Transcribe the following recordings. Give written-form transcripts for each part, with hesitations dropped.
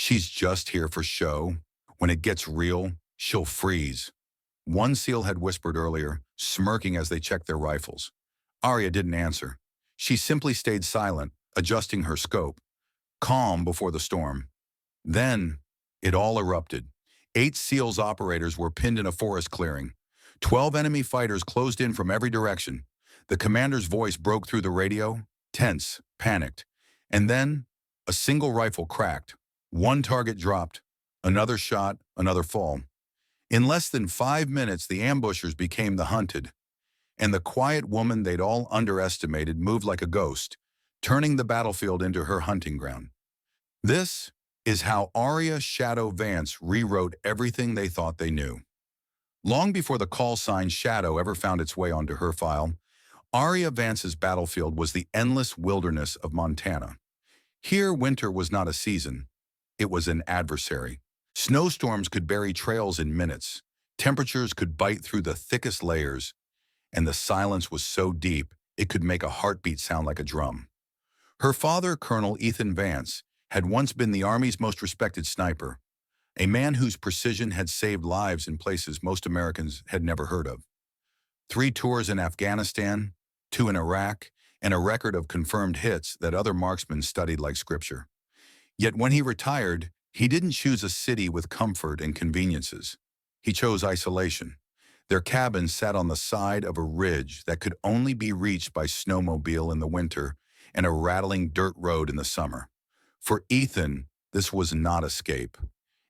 She's just here for show. When it gets real, she'll freeze. One SEAL had whispered earlier, smirking as they checked their rifles. Aria didn't answer. She simply stayed silent, adjusting her scope, calm before the storm. Then, it all erupted. 8 SEALs operators were pinned in a forest clearing. 12 enemy fighters closed in from every direction. The commander's voice broke through the radio, tense, panicked. And then, a single rifle cracked. One target dropped. Another shot, another fall. In less than 5 minutes, the ambushers became the hunted. And the quiet woman they'd all underestimated moved like a ghost, turning the battlefield into her hunting ground. This is how Aria Shadow Vance rewrote everything they thought they knew. Long before the call sign Shadow ever found its way onto her file, Aria Vance's battlefield was the endless wilderness of Montana. Here, winter was not a season. It was an adversary. Snowstorms could bury trails in minutes. Temperatures could bite through the thickest layers. And the silence was so deep, it could make a heartbeat sound like a drum. Her father, Colonel Ethan Vance, had once been the Army's most respected sniper, a man whose precision had saved lives in places most Americans had never heard of. 3 tours in Afghanistan, 2 in Iraq, and a record of confirmed hits that other marksmen studied like scripture. Yet when he retired, he didn't choose a city with comfort and conveniences. He chose isolation. Their cabin sat on the side of a ridge that could only be reached by snowmobile in the winter and a rattling dirt road in the summer. For Ethan, this was not escape.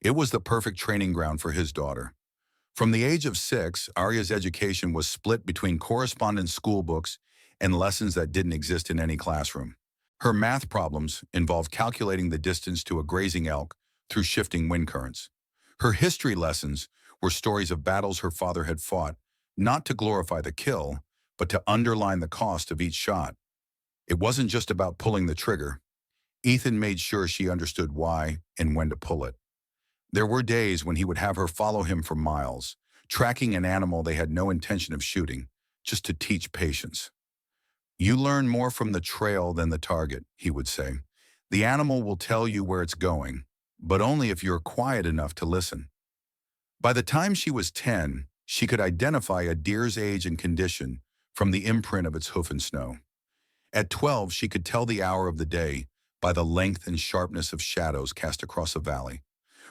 It was the perfect training ground for his daughter. From the age of 6, Aria's education was split between correspondence school books and lessons that didn't exist in any classroom. Her math problems involved calculating the distance to a grazing elk through shifting wind currents. Her history lessons were stories of battles her father had fought, not to glorify the kill, but to underline the cost of each shot. It wasn't just about pulling the trigger. Ethan made sure she understood why and when to pull it. There were days when he would have her follow him for miles, tracking an animal they had no intention of shooting, just to teach patience. "You learn more from the trail than the target," he would say. "The animal will tell you where it's going, but only if you're quiet enough to listen." By the time she was 10, she could identify a deer's age and condition from the imprint of its hoof in snow. At 12, she could tell the hour of the day by the length and sharpness of shadows cast across a valley.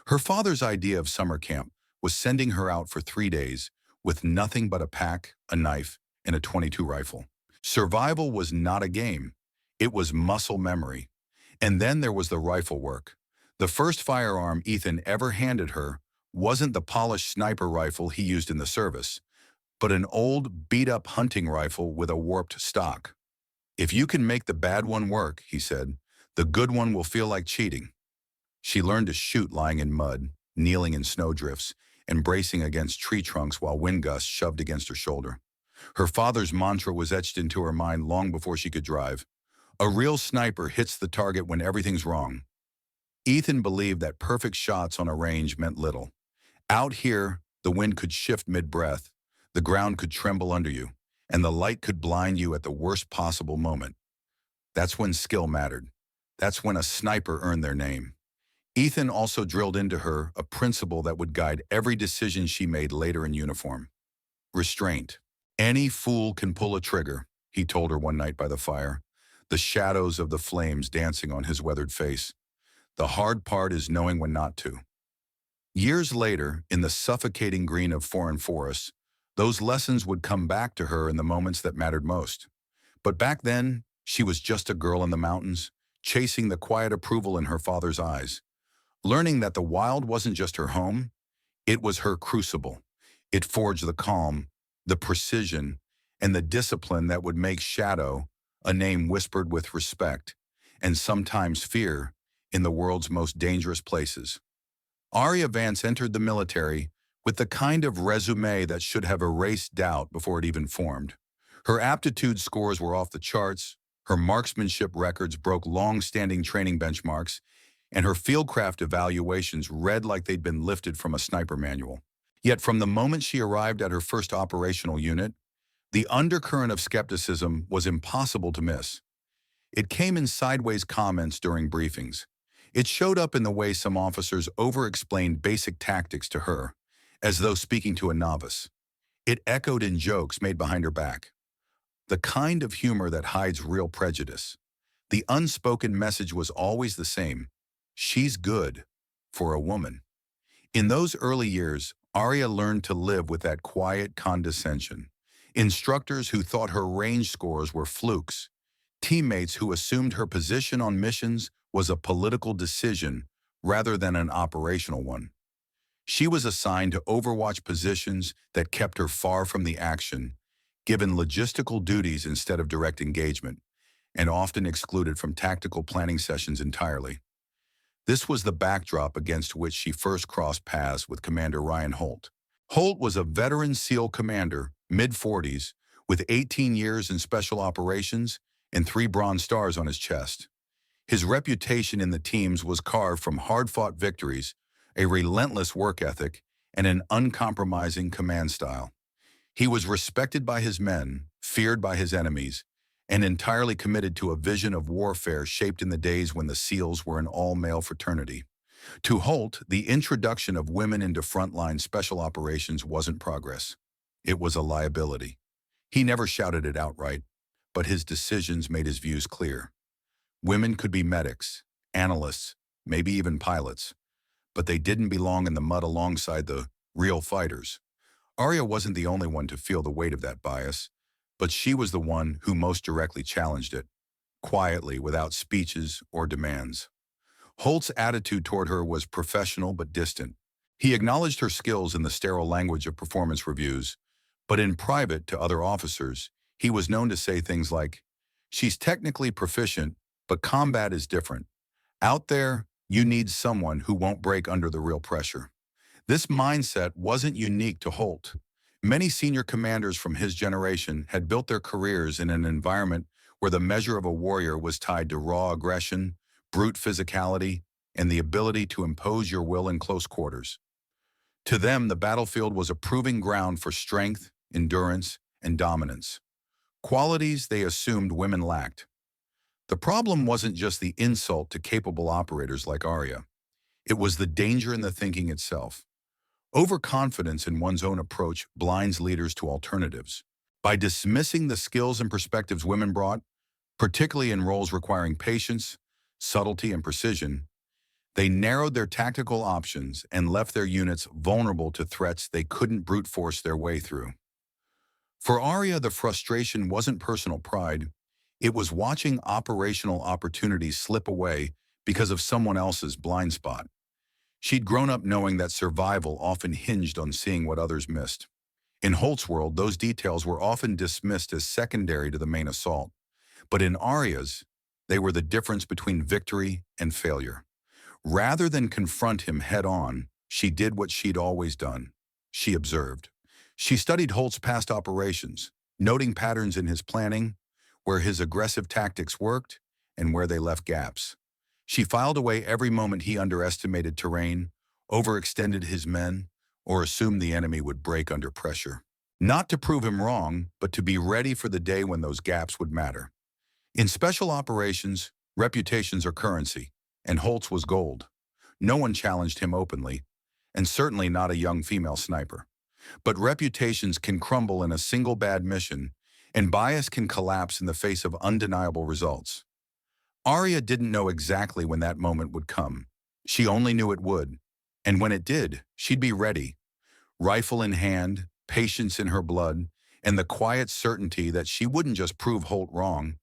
Her father's idea of summer camp was sending her out for 3 days with nothing but a pack, a knife, and a .22 rifle. Survival was not a game. It was muscle memory. And then there was the rifle work. The first firearm Ethan ever handed her wasn't the polished sniper rifle he used in the service, but an old, beat-up hunting rifle with a warped stock. "If you can make the bad one work," he said, "the good one will feel like cheating." She learned to shoot lying in mud, kneeling in snowdrifts, and bracing against tree trunks while wind gusts shoved against her shoulder. Her father's mantra was etched into her mind long before she could drive. "A real sniper hits the target when everything's wrong." Ethan believed that perfect shots on a range meant little. Out here, the wind could shift mid-breath, the ground could tremble under you, and the light could blind you at the worst possible moment. That's when skill mattered. That's when a sniper earned their name. Ethan also drilled into her a principle that would guide every decision she made later in uniform. Restraint. "Any fool can pull a trigger," he told her one night by the fire, the shadows of the flames dancing on his weathered face. "The hard part is knowing when not to." Years later, in the suffocating green of foreign forests, those lessons would come back to her in the moments that mattered most. But back then, she was just a girl in the mountains, chasing the quiet approval in her father's eyes. Learning that the wild wasn't just her home, it was her crucible. It forged the calm, the precision, and the discipline that would make Shadow a name whispered with respect, and sometimes fear, in the world's most dangerous places. Aria Vance entered the military with the kind of resume that should have erased doubt before it even formed. Her aptitude scores were off the charts, her marksmanship records broke long-standing training benchmarks, and her fieldcraft evaluations read like they'd been lifted from a sniper manual. Yet from the moment she arrived at her first operational unit, the undercurrent of skepticism was impossible to miss. It came in sideways comments during briefings. It showed up in the way some officers over-explained basic tactics to her, as though speaking to a novice. It echoed in jokes made behind her back, the kind of humor that hides real prejudice. The unspoken message was always the same: she's good for a woman. In those early years, Aria learned to live with that quiet condescension. Instructors who thought her range scores were flukes, teammates who assumed her position on missions was a political decision rather than an operational one. She was assigned to overwatch positions that kept her far from the action, given logistical duties instead of direct engagement, and often excluded from tactical planning sessions entirely. This was the backdrop against which she first crossed paths with Commander Ryan Holt. Holt was a veteran SEAL commander, mid-40s, with 18 years in special operations and 3 Bronze Stars on his chest. His reputation in the teams was carved from hard-fought victories, a relentless work ethic, and an uncompromising command style. He was respected by his men, feared by his enemies, and entirely committed to a vision of warfare shaped in the days when the SEALs were an all-male fraternity. To Holt, the introduction of women into frontline special operations wasn't progress. It was a liability. He never shouted it outright, but his decisions made his views clear. Women could be medics, analysts, maybe even pilots, but they didn't belong in the mud alongside the real fighters. Aria wasn't the only one to feel the weight of that bias, but she was the one who most directly challenged it, quietly, without speeches or demands. Holt's attitude toward her was professional but distant. He acknowledged her skills in the sterile language of performance reviews, but in private to other officers, he was known to say things like, "She's technically proficient, but combat is different. Out there, you need someone who won't break under the real pressure." This mindset wasn't unique to Holt. Many senior commanders from his generation had built their careers in an environment where the measure of a warrior was tied to raw aggression, brute physicality, and the ability to impose your will in close quarters. To them, the battlefield was a proving ground for strength, endurance, and dominance, qualities they assumed women lacked. The problem wasn't just the insult to capable operators like Aria. It was the danger in the thinking itself. Overconfidence in one's own approach blinds leaders to alternatives. By dismissing the skills and perspectives women brought, particularly in roles requiring patience, subtlety, and precision, they narrowed their tactical options and left their units vulnerable to threats they couldn't brute force their way through. For Aria, the frustration wasn't personal pride. It was watching operational opportunities slip away because of someone else's blind spot. She'd grown up knowing that survival often hinged on seeing what others missed. In Holt's world, those details were often dismissed as secondary to the main assault. But in Aria's, they were the difference between victory and failure. Rather than confront him head-on, she did what she'd always done. She observed. She studied Holt's past operations, noting patterns in his planning, where his aggressive tactics worked and where they left gaps. She filed away every moment he underestimated terrain, overextended his men, or assumed the enemy would break under pressure. Not to prove him wrong, but to be ready for the day when those gaps would matter. In special operations, reputations are currency, and Holtz was gold. No one challenged him openly, and certainly not a young female sniper. But reputations can crumble in a single bad mission, and bias can collapse in the face of undeniable results. Aria didn't know exactly when that moment would come. She only knew it would. And when it did, she'd be ready. Rifle in hand, patience in her blood, and the quiet certainty that she wouldn't just prove Holt wrong.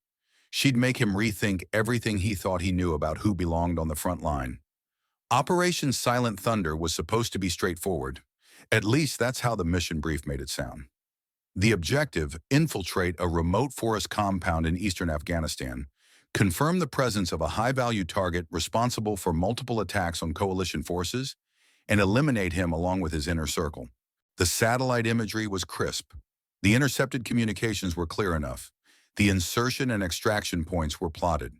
She'd make him rethink everything he thought he knew about who belonged on the front line. Operation Silent Thunder was supposed to be straightforward. At least that's how the mission brief made it sound. The objective, infiltrate a remote forest compound in eastern Afghanistan, confirm the presence of a high-value target responsible for multiple attacks on coalition forces, and eliminate him along with his inner circle. The satellite imagery was crisp. The intercepted communications were clear enough. The insertion and extraction points were plotted.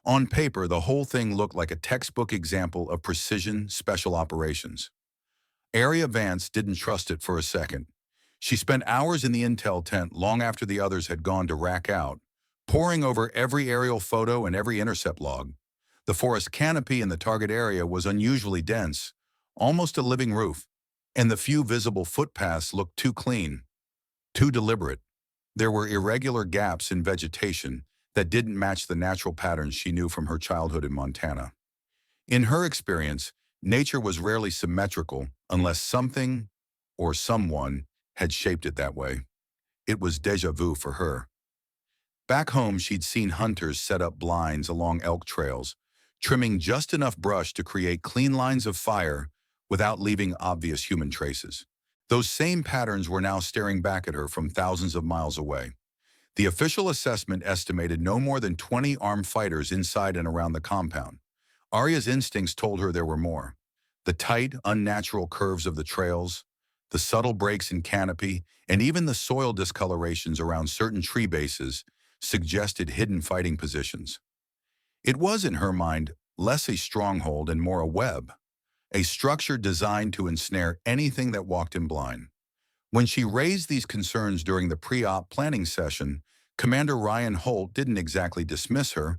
On paper, the whole thing looked like a textbook example of precision special operations. Aria Vance didn't trust it for a second. She spent hours in the intel tent long after the others had gone to rack out, poring over every aerial photo and every intercept log. The forest canopy in the target area was unusually dense, almost a living roof, and the few visible footpaths looked too clean, too deliberate. There were irregular gaps in vegetation that didn't match the natural patterns she knew from her childhood in Montana. In her experience, nature was rarely symmetrical unless something or someone had shaped it that way. It was déjà vu for her. Back home, she'd seen hunters set up blinds along elk trails, trimming just enough brush to create clean lines of fire without leaving obvious human traces. Those same patterns were now staring back at her from thousands of miles away. The official assessment estimated no more than 20 armed fighters inside and around the compound. Aria's instincts told her there were more. The tight, unnatural curves of the trails, the subtle breaks in canopy, and even the soil discolorations around certain tree bases suggested hidden fighting positions. It was, in her mind, less a stronghold and more a web, a structure designed to ensnare anything that walked in blind. When she raised these concerns during the pre-op planning session, Commander Ryan Holt didn't exactly dismiss her,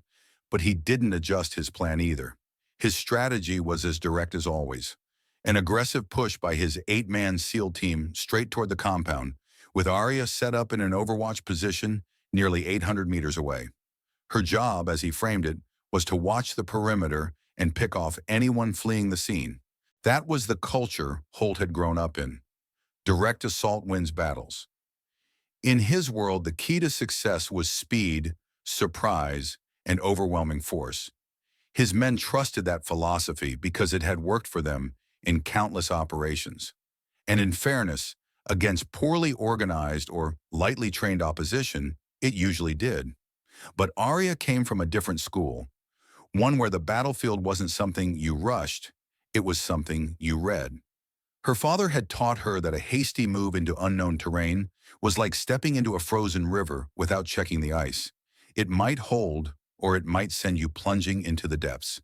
but he didn't adjust his plan either. His strategy was as direct as always. An aggressive push by his 8-man SEAL team straight toward the compound, with Aria set up in an overwatch position nearly 800 meters away. Her job, as he framed it, was to watch the perimeter and pick off anyone fleeing the scene. That was the culture Holt had grown up in. Direct assault wins battles. In his world, the key to success was speed, surprise, and overwhelming force. His men trusted that philosophy because it had worked for them in countless operations. And in fairness, against poorly organized or lightly trained opposition, it usually did. But Aria came from a different school, one where the battlefield wasn't something you rushed, it was something you read. Her father had taught her that a hasty move into unknown terrain was like stepping into a frozen river without checking the ice. It might hold, or it might send you plunging into the depths.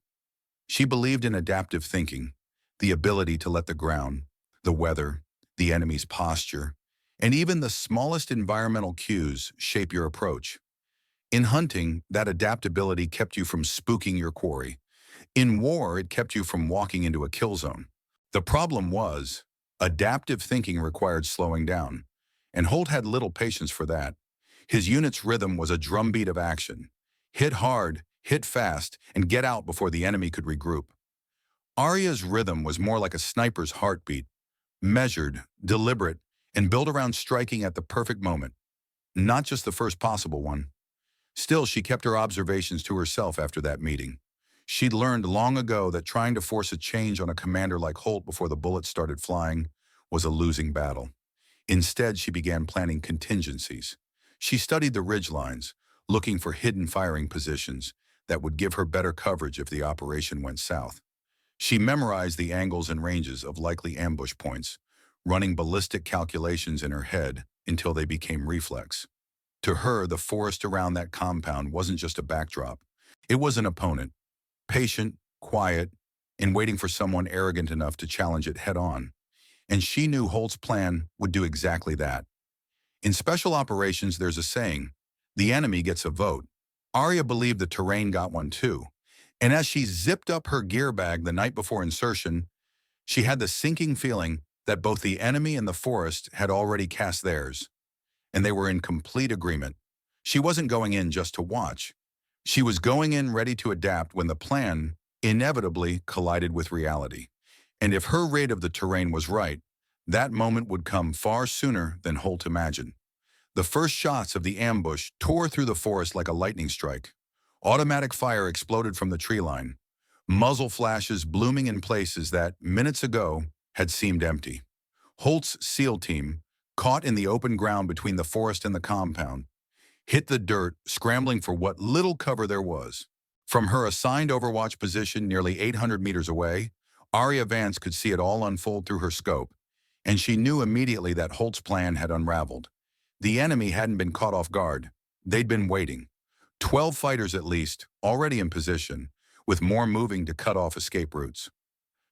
She believed in adaptive thinking, the ability to let the ground, the weather, the enemy's posture, and even the smallest environmental cues shape your approach. In hunting, that adaptability kept you from spooking your quarry. In war, it kept you from walking into a kill zone. The problem was, adaptive thinking required slowing down, and Holt had little patience for that. His unit's rhythm was a drumbeat of action. Hit hard, hit fast, and get out before the enemy could regroup. Aria's rhythm was more like a sniper's heartbeat, measured, deliberate, and built around striking at the perfect moment, not just the first possible one. Still, she kept her observations to herself after that meeting. She'd learned long ago that trying to force a change on a commander like Holt before the bullets started flying was a losing battle. Instead, she began planning contingencies. She studied the ridge lines, looking for hidden firing positions that would give her better coverage if the operation went south. She memorized the angles and ranges of likely ambush points, running ballistic calculations in her head until they became reflex. To her, the forest around that compound wasn't just a backdrop. It was an opponent, patient, quiet, and waiting for someone arrogant enough to challenge it head-on. And she knew Holt's plan would do exactly that. In special operations, there's a saying, the enemy gets a vote. Aria believed the terrain got one too. And as she zipped up her gear bag the night before insertion, she had the sinking feeling that both the enemy and the forest had already cast theirs, and they were in complete agreement. She wasn't going in just to watch. She was going in ready to adapt when the plan inevitably collided with reality. And if her read of the terrain was right, that moment would come far sooner than Holt imagined. The first shots of the ambush tore through the forest like a lightning strike. Automatic fire exploded from the tree line, muzzle flashes blooming in places that, minutes ago, had seemed empty. Holt's SEAL team, caught in the open ground between the forest and the compound, hit the dirt, scrambling for what little cover there was. From her assigned overwatch position nearly 800 meters away, Aria Vance could see it all unfold through her scope, and she knew immediately that Holt's plan had unraveled. The enemy hadn't been caught off guard. They'd been waiting. 12 fighters at least, already in position, with more moving to cut off escape routes.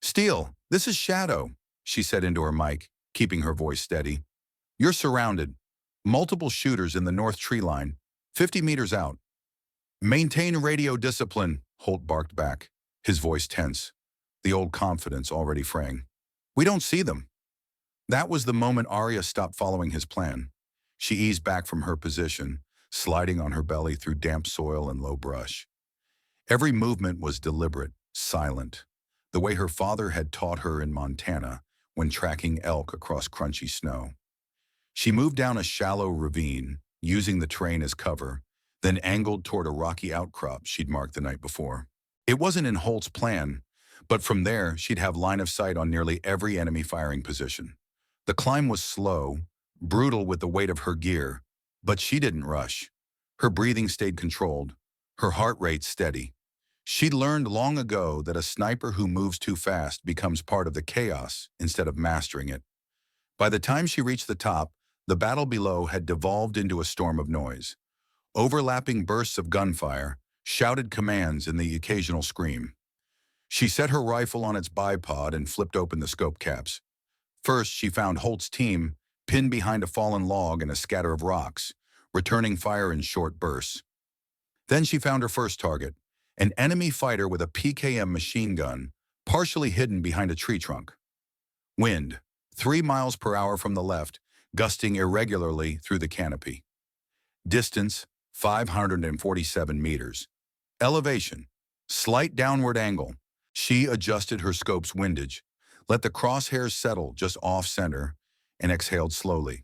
"Steele, this is Shadow," she said into her mic, keeping her voice steady. "You're surrounded. Multiple shooters in the north tree line, 50 meters out. Maintain radio discipline. Holt barked back, his voice tense, the old confidence already fraying. We don't see them. That was the moment Aria stopped following his plan. She eased back from her position, sliding on her belly through damp soil and low brush. Every movement was deliberate, silent, the way her father had taught her in Montana when tracking elk across crunchy snow. She moved down a shallow ravine, using the terrain as cover, then angled toward a rocky outcrop she'd marked the night before. It wasn't in Holt's plan, but from there she'd have line of sight on nearly every enemy firing position. The climb was slow, brutal with the weight of her gear, but she didn't rush. Her breathing stayed controlled, her heart rate steady. She'd learned long ago that a sniper who moves too fast becomes part of the chaos instead of mastering it. By the time she reached the top, the battle below had devolved into a storm of noise. Overlapping bursts of gunfire, shouted commands, and the occasional scream. She set her rifle on its bipod and flipped open the scope caps. First, she found Holt's team pinned behind a fallen log and a scatter of rocks, returning fire in short bursts. Then she found her first target, an enemy fighter with a PKM machine gun, partially hidden behind a tree trunk. Wind, 3 miles per hour from the left, gusting irregularly through the canopy. Distance, 547 meters. Elevation, slight downward angle. She adjusted her scope's windage, let the crosshairs settle just off-center, and exhaled slowly.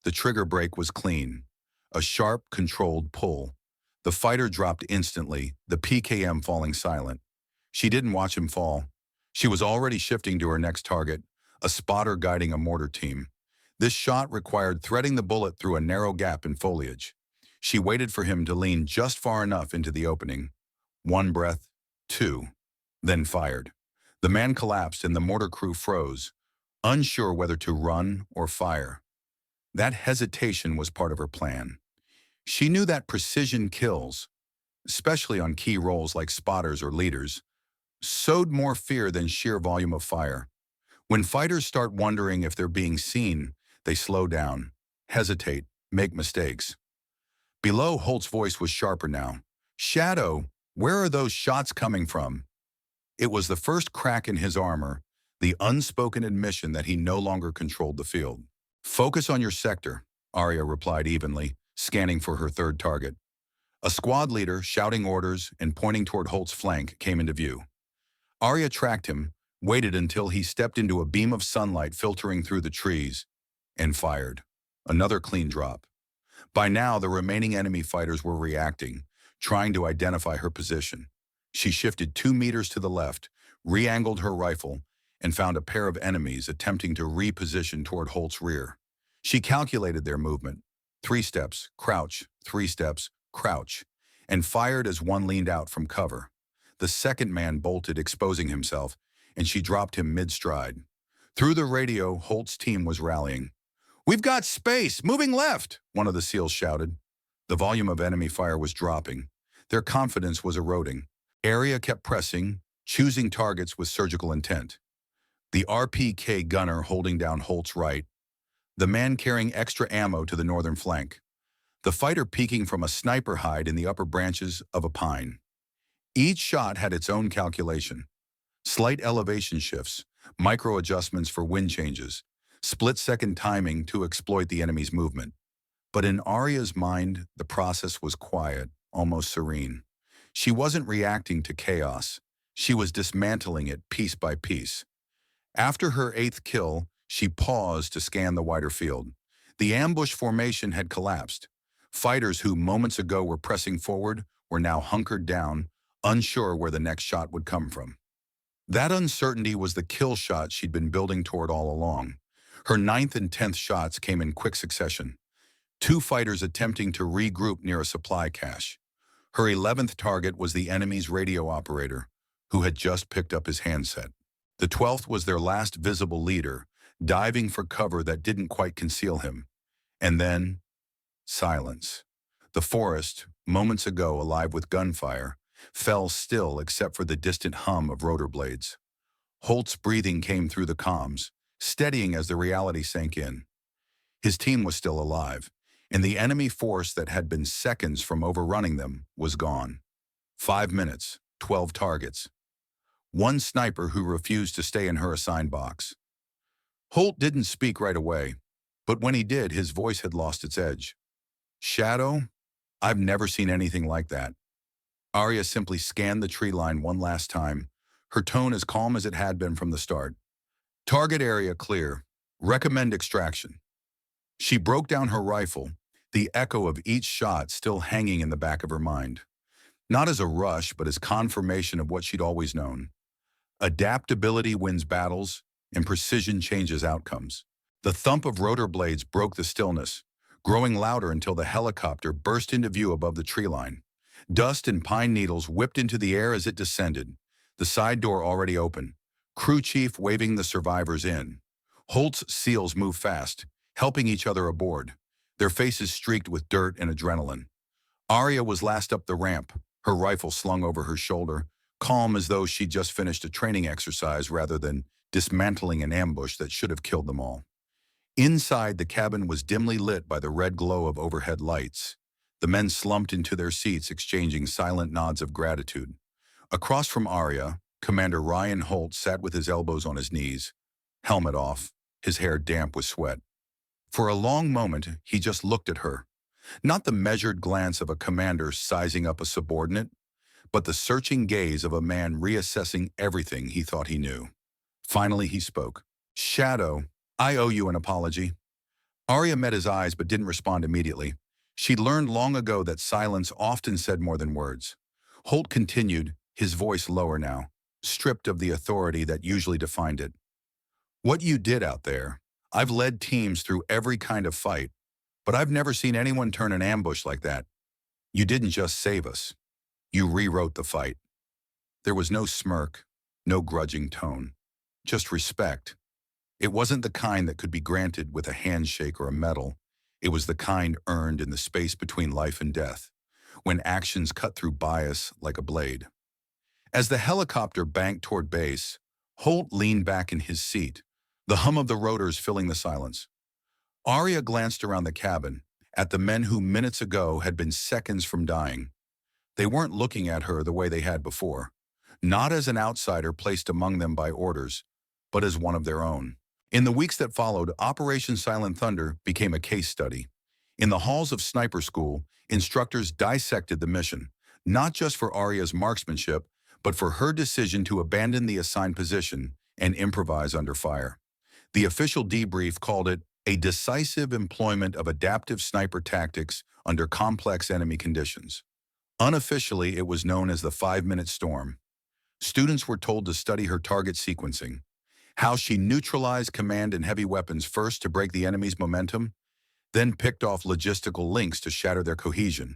The trigger brake was clean. A sharp, controlled pull. The fighter dropped instantly, the PKM falling silent. She didn't watch him fall. She was already shifting to her next target, a spotter guiding a mortar team. This shot required threading the bullet through a narrow gap in foliage. She waited for him to lean just far enough into the opening. 1 breath, 2, then fired. The man collapsed and the mortar crew froze, unsure whether to run or fire. That hesitation was part of her plan. She knew that precision kills, especially on key roles like spotters or leaders, sowed more fear than sheer volume of fire. When fighters start wondering if they're being seen, they slow down, hesitate, make mistakes. Below, Holt's voice was sharper now. Shadow, where are those shots coming from? It was the first crack in his armor, the unspoken admission that he no longer controlled the field. Focus on your sector, Aria replied evenly, scanning for her third target. A squad leader, shouting orders and pointing toward Holt's flank, came into view. Aria tracked him, waited until he stepped into a beam of sunlight filtering through the trees, and fired. Another clean drop. By now, the remaining enemy fighters were reacting, trying to identify her position. She shifted 2 meters to the left, re-angled her rifle, and found a pair of enemies attempting to reposition toward Holt's rear. She calculated their movement. 3 steps, crouch, 3 steps, crouch, and fired as one leaned out from cover. The second man bolted, exposing himself, and she dropped him mid-stride. Through the radio, Holt's team was rallying. "We've got space! Moving left!" one of the SEALs shouted. The volume of enemy fire was dropping. Their confidence was eroding. Aria kept pressing, choosing targets with surgical intent. The RPK gunner holding down Holt's right, the man carrying extra ammo to the northern flank, the fighter peeking from a sniper hide in the upper branches of a pine. Each shot had its own calculation. Slight elevation shifts, micro adjustments for wind changes, split-second timing to exploit the enemy's movement. But in Aria's mind, the process was quiet, almost serene. She wasn't reacting to chaos. She was dismantling it piece by piece. After her 8th kill, she paused to scan the wider field. The ambush formation had collapsed. Fighters who moments ago were pressing forward were now hunkered down, unsure where the next shot would come from. That uncertainty was the kill shot she'd been building toward all along. Her 9th and 10th shots came in quick succession. 2 fighters attempting to regroup near a supply cache. Her 11th target was the enemy's radio operator, who had just picked up his handset. The 12th was their last visible leader, diving for cover that didn't quite conceal him. And then, silence. The forest, moments ago alive with gunfire, fell still except for the distant hum of rotor blades. Holt's breathing came through the comms, steadying as the reality sank in. His team was still alive, and the enemy force that had been seconds from overrunning them was gone. 5 minutes, 12 targets. One sniper who refused to stay in her assigned box. Holt didn't speak right away, but when he did, his voice had lost its edge. Shadow? I've never seen anything like that. Aria simply scanned the tree line one last time, her tone as calm as it had been from the start. Target area clear. Recommend extraction. She broke down her rifle, the echo of each shot still hanging in the back of her mind. Not as a rush, but as confirmation of what she'd always known. Adaptability wins battles, and precision changes outcomes. The thump of rotor blades broke the stillness, growing louder until the helicopter burst into view above the tree line. Dust and pine needles whipped into the air as it descended, the side door already open, crew chief waving the survivors in. Holt's SEALs moved fast, helping each other aboard, their faces streaked with dirt and adrenaline. Aria was last up the ramp, her rifle slung over her shoulder, calm as though she'd just finished a training exercise rather than dismantling an ambush that should have killed them all. Inside, the cabin was dimly lit by the red glow of overhead lights. The men slumped into their seats, exchanging silent nods of gratitude. Across from Aria, Commander Ryan Holt sat with his elbows on his knees, helmet off, his hair damp with sweat. For a long moment, he just looked at her. Not the measured glance of a commander sizing up a subordinate, but the searching gaze of a man reassessing everything he thought he knew. Finally, he spoke. Shadow, I owe you an apology. Aria met his eyes but didn't respond immediately. She'd learned long ago that silence often said more than words. Holt continued, his voice lower now, stripped of the authority that usually defined it. What you did out there, I've led teams through every kind of fight, but I've never seen anyone turn an ambush like that. You didn't just save us. You rewrote the fight. There was no smirk, no grudging tone, just respect. It wasn't the kind that could be granted with a handshake or a medal. It was the kind earned in the space between life and death, when actions cut through bias like a blade. As the helicopter banked toward base, Holt leaned back in his seat, the hum of the rotors filling the silence. Aria glanced around the cabin, at the men who minutes ago had been seconds from dying. They weren't looking at her the way they had before, not as an outsider placed among them by orders, but as one of their own. In the weeks that followed, Operation Silent Thunder became a case study. In the halls of sniper school, instructors dissected the mission, not just for Aria's marksmanship, but for her decision to abandon the assigned position and improvise under fire. The official debrief called it a decisive employment of adaptive sniper tactics under complex enemy conditions. Unofficially, it was known as the 5-minute storm. Students were told to study her target sequencing, how she neutralized command and heavy weapons first to break the enemy's momentum, then picked off logistical links to shatter their cohesion.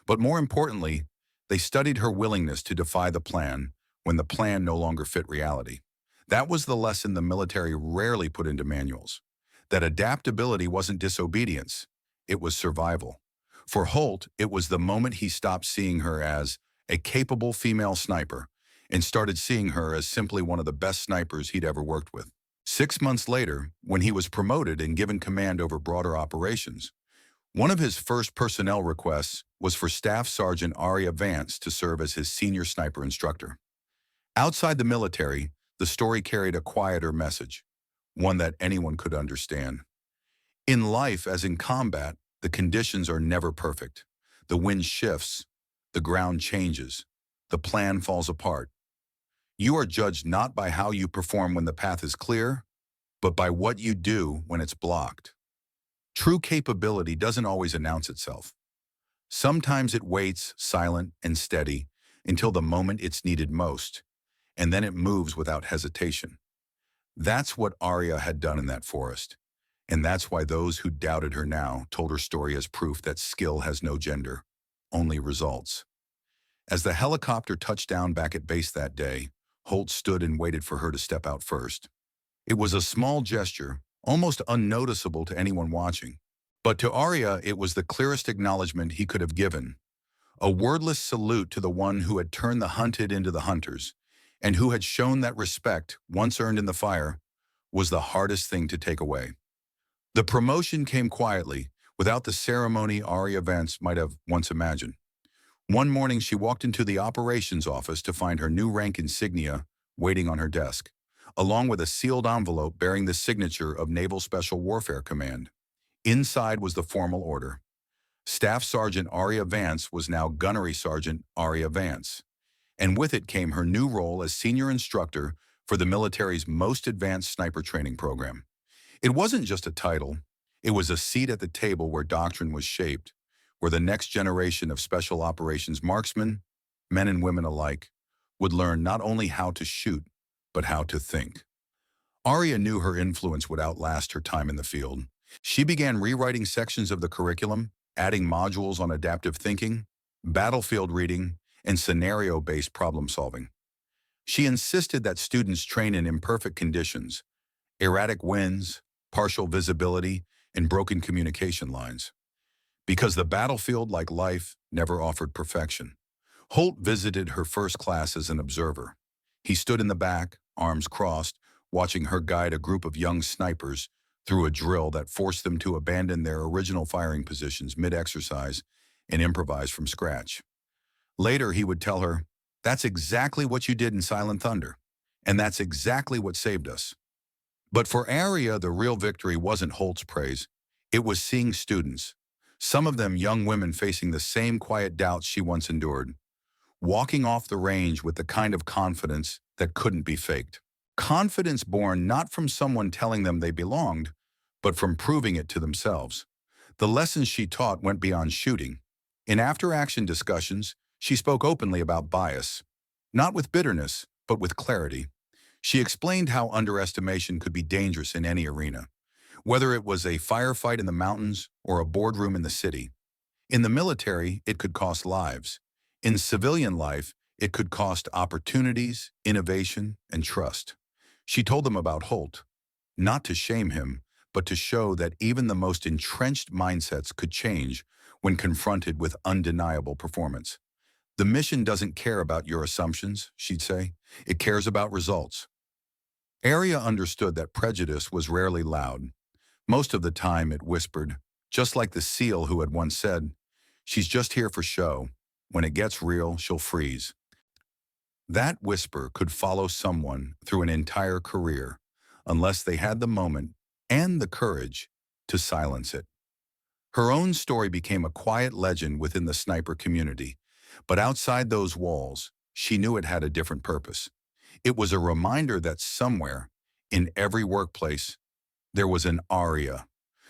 But more importantly, they studied her willingness to defy the plan when the plan no longer fit reality. That was the lesson the military rarely put into manuals. That adaptability wasn't disobedience, it was survival. For Holt, it was the moment he stopped seeing her as a capable female sniper and started seeing her as simply one of the best snipers he'd ever worked with. 6 months later, when he was promoted and given command over broader operations, one of his first personnel requests was for Staff Sergeant Aria Vance to serve as his senior sniper instructor. Outside the military, the story carried a quieter message, one that anyone could understand. In life, as in combat, the conditions are never perfect. The wind shifts, the ground changes, the plan falls apart. You are judged not by how you perform when the path is clear, but by what you do when it's blocked. True capability doesn't always announce itself. Sometimes it waits, silent and steady, until the moment it's needed most, and then it moves without hesitation. That's what Aria had done in that forest, and that's why those who doubted her now told her story as proof that skill has no gender, only results. As the helicopter touched down back at base that day, Holt stood and waited for her to step out first. It was a small gesture, almost unnoticeable to anyone watching. But to Aria, it was the clearest acknowledgement he could have given. A wordless salute to the one who had turned the hunted into the hunters, and who had shown that respect, once earned in the fire, was the hardest thing to take away. The promotion came quietly, without the ceremony Aria Vance might have once imagined. One morning, she walked into the operations office to find her new rank insignia waiting on her desk, along with a sealed envelope bearing the signature of Naval Special Warfare Command. Inside was the formal order. Staff Sergeant Aria Vance was now Gunnery Sergeant Aria Vance, and with it came her new role as senior instructor for the military's most advanced sniper training program. It wasn't just a title, it was a seat at the table where doctrine was shaped, where the next generation of special operations marksmen, men and women alike, would learn not only how to shoot, but how to think. Aria knew her influence would outlast her time in the field. She began rewriting sections of the curriculum, adding modules on adaptive thinking, battlefield reading, and scenario-based problem solving. She insisted that students train in imperfect conditions, erratic winds, partial visibility, and broken communication lines. Because the battlefield, like life, never offered perfection. Holt visited her first class as an observer. He stood in the back, arms crossed, watching her guide a group of young snipers through a drill that forced them to abandon their original firing positions mid-exercise and improvise from scratch. Later, he would tell her, "That's exactly what you did in Silent Thunder, and that's exactly what saved us." But for Aria, the real victory wasn't Holt's praise. It was seeing students, some of them young women facing the same quiet doubts she once endured, walking off the range with the kind of confidence that couldn't be faked. Confidence born not from someone telling them they belonged, but from proving it to themselves. The lessons she taught went beyond shooting. In after-action discussions, she spoke openly about bias, not with bitterness, but with clarity. She explained how underestimation could be dangerous in any arena, whether it was a firefight in the mountains or a boardroom in the city. In the military, it could cost lives. In civilian life, it could cost opportunities, innovation, and trust. She told them about Holt, not to shame him, but to show that even the most entrenched mindsets could change when confronted with undeniable performance. The mission doesn't care about your assumptions, she'd say. It cares about results. Aria understood that prejudice was rarely loud. Most of the time it whispered, just like the SEAL who had once said, "She's just here for show. When it gets real, she'll freeze." That whisper could follow someone through an entire career, unless they had the moment and the courage to silence it. Her own story became a quiet legend within the sniper community, but outside those walls, she knew it had a different purpose. It was a reminder that somewhere, in every workplace, there was an Aria,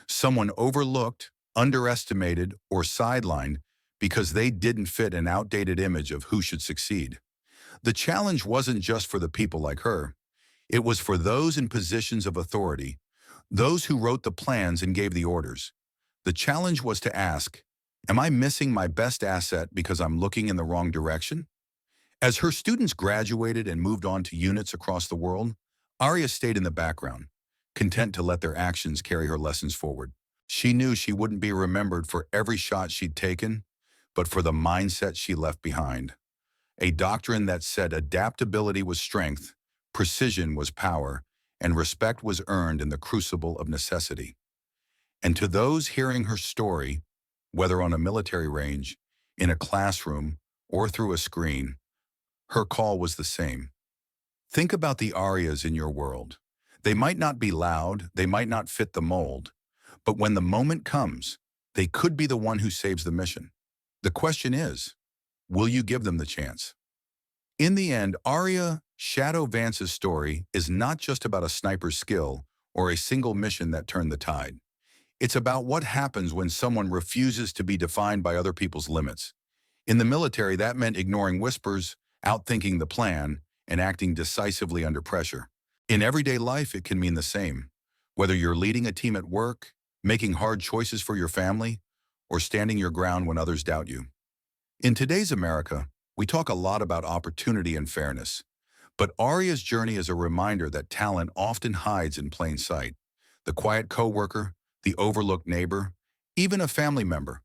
someone overlooked, underestimated, or sidelined because they didn't fit an outdated image of who should succeed. The challenge wasn't just for the people like her. It was for those in positions of authority, those who wrote the plans and gave the orders. The challenge was to ask, am I missing my best asset because I'm looking in the wrong direction? As her students graduated and moved on to units across the world, Aria stayed in the background, content to let their actions carry her lessons forward. She knew she wouldn't be remembered for every shot she'd taken, but for the mindset she left behind. A doctrine that said adaptability was strength, precision was power, and respect was earned in the crucible of necessity. And to those hearing her story, whether on a military range, in a classroom, or through a screen, her call was the same. Think about the Arias in your world. They might not be loud, they might not fit the mold, but when the moment comes, they could be the one who saves the mission. The question is, will you give them the chance? In the end, Aria Shadow Vance's story is not just about a sniper's skill or a single mission that turned the tide. It's about what happens when someone refuses to be defined by other people's limits. In the military, that meant ignoring whispers, outthinking the plan, and acting decisively under pressure. In everyday life, it can mean the same. Whether you're leading a team at work, making hard choices for your family, or standing your ground when others doubt you. In today's America, we talk a lot about opportunity and fairness, but Aria's journey is a reminder that talent often hides in plain sight. The quiet coworker, the overlooked neighbor, even a family member.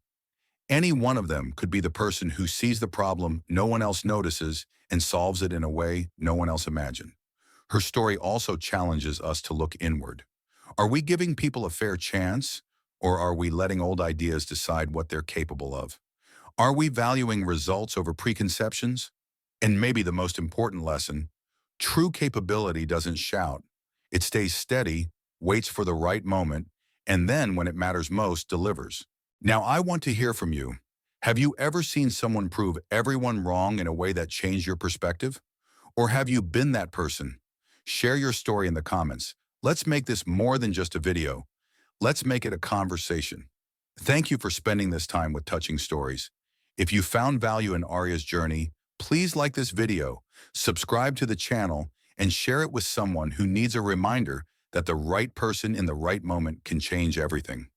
Any one of them could be the person who sees the problem no one else notices and solves it in a way no one else imagined. Her story also challenges us to look inward. Are we giving people a fair chance, or are we letting old ideas decide what they're capable of? Are we valuing results over preconceptions? And maybe the most important lesson, true capability doesn't shout. It stays steady, waits for the right moment, and then when it matters most, delivers. Now I want to hear from you. Have you ever seen someone prove everyone wrong in a way that changed your perspective? Or have you been that person? Share your story in the comments. Let's make this more than just a video. Let's make it a conversation. Thank you for spending this time with Touching Stories. If you found value in Aria's journey, please like this video, subscribe to the channel, and share it with someone who needs a reminder that the right person in the right moment can change everything.